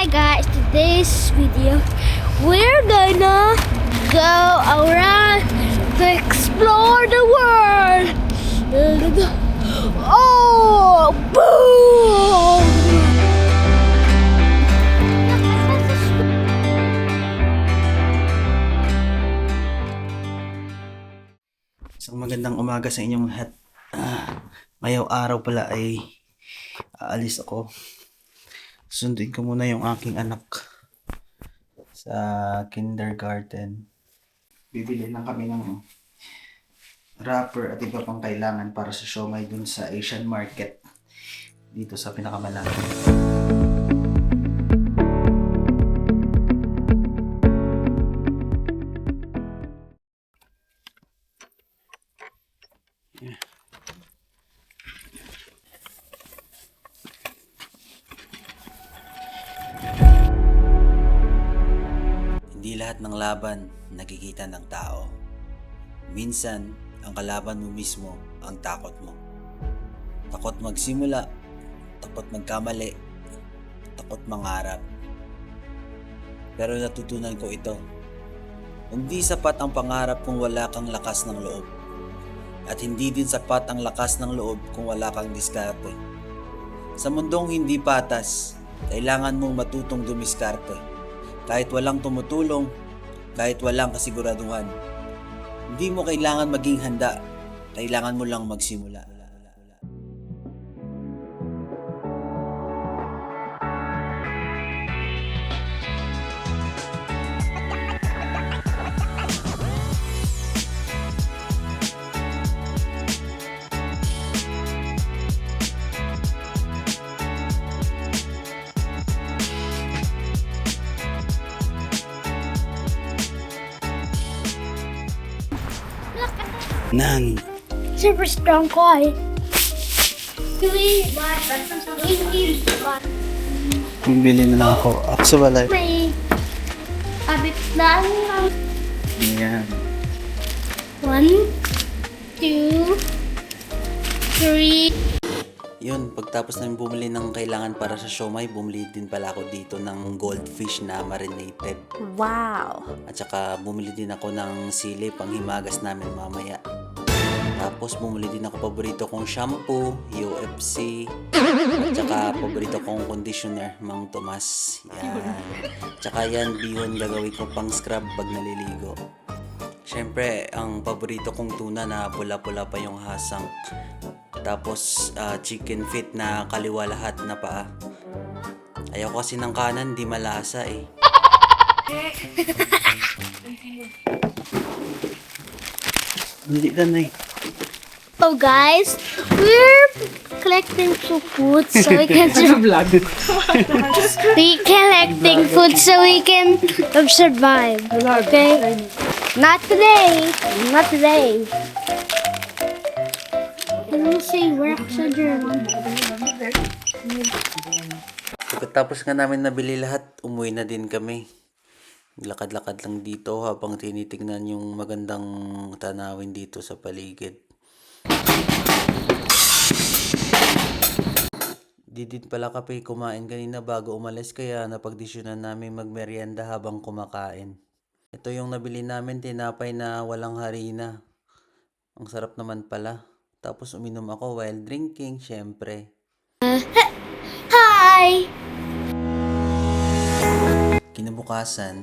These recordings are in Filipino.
guys, today's video we're gonna go around to explore the world. Oh, boom! Isang magandang umaga sa inyong lahat. Ngayong araw pala ay aalis ako. Sunduin ko muna yung aking anak sa kindergarten. Bibili lang kami ng wrapper at iba pang kailangan para sa siomai dun sa Asian Market dito sa pinakamalapit. Hindi lahat ng laban nakikita ng tao. Minsan, ang kalaban mo mismo ang takot mo. Takot magsimula, takot magkamali, takot mangarap. Pero natutunan ko ito. Hindi sapat ang pangarap kung wala kang lakas ng loob. At hindi din sapat ang lakas ng loob kung wala kang diskarte. Sa mundong hindi patas, kailangan mong matutong dumiskarte. Kahit walang tumutulong, kahit walang kasiguraduhan. Hindi mo kailangan maging handa, kailangan mo lang magsimula. Nan, Super strong koi. bumili na lang ako. Akso balay. May abit lang. Yan. 1, 2, 3. Yun, pagtapos namin bumili ng kailangan para sa siomai, bumili din pala ako dito ng goldfish na marinated. Wow. At saka bumili din ako ng sili pang himagas namin mamaya. Tapos bumili din ako paborito kong shampoo, UFC, at saka paborito kong conditioner, Mang Tomas. Yan. Tsaka yan, bihon gagawin ko pang scrub pag naliligo. Siyempre, ang paborito kong tuna na pula-pula pa yung hasang. Tapos chicken feet na kaliwa lahat na paa. Ayaw kasi ng kanan, di malasa eh. Hindi ka na eh. Oh guys, we're collecting some food so we can we collecting food so we can survive. Okay? Not today. Not today. Let me see where Pagkatapos nga namin nabili lahat, umuwi na din kami. Lakad-lakad lang dito habang tinitignan yung magandang tanawin dito sa paligid. Di din pala kape kumain kanina bago umalis kaya napagdesisyonan namin magmerienda habang kumakain. Ito yung nabili namin, tinapay na walang harina. Ang sarap naman pala. Tapos uminom ako while drinking, syempre. Hi! Kinabukasan,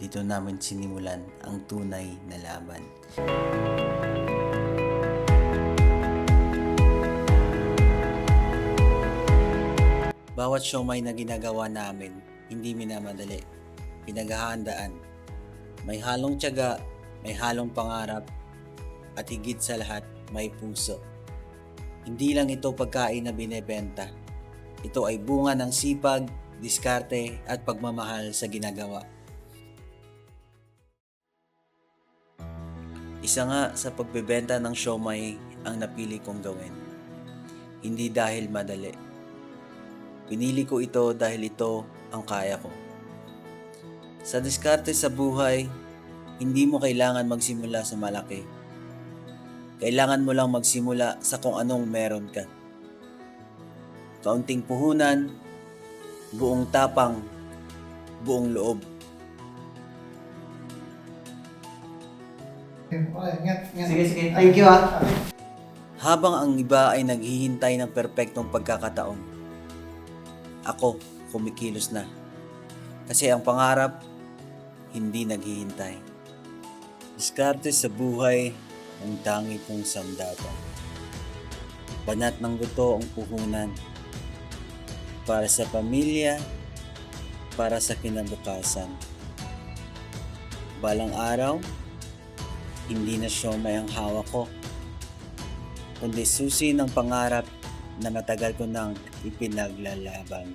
dito namin sinimulan ang tunay na laban. Bawat siomai na ginagawa namin, hindi minamadali. Pinaghahandaan. May halong tiyaga, may halong pangarap, at higit sa lahat, may puso. Hindi lang ito pagkain na binebenta. Ito ay bunga ng sipag, diskarte, at pagmamahal sa ginagawa. Isa nga sa pagbebenta ng siomai ang napili kong gawin. Hindi dahil madali. Pinili ko ito dahil ito ang kaya ko. Sa diskarte sa buhay, hindi mo kailangan magsimula sa malaki. Kailangan mo lang magsimula sa kung anong meron ka. Kaunting puhunan, buong tapang, buong loob. Sige. Thank you ah. Habang ang iba ay naghihintay ng perpektong pagkakataon, ako kumikilos na. Kasi ang pangarap, hindi naghihintay. Diskarte sa buhay, ang tangi kong sandata. Banat ng buto ang puhunan. Para sa pamilya, para sa kinabukasan. Balang araw, hindi na siomay ang hawak ko, kundi susi ng pangarap na matagal ko nang ipinaglalaban.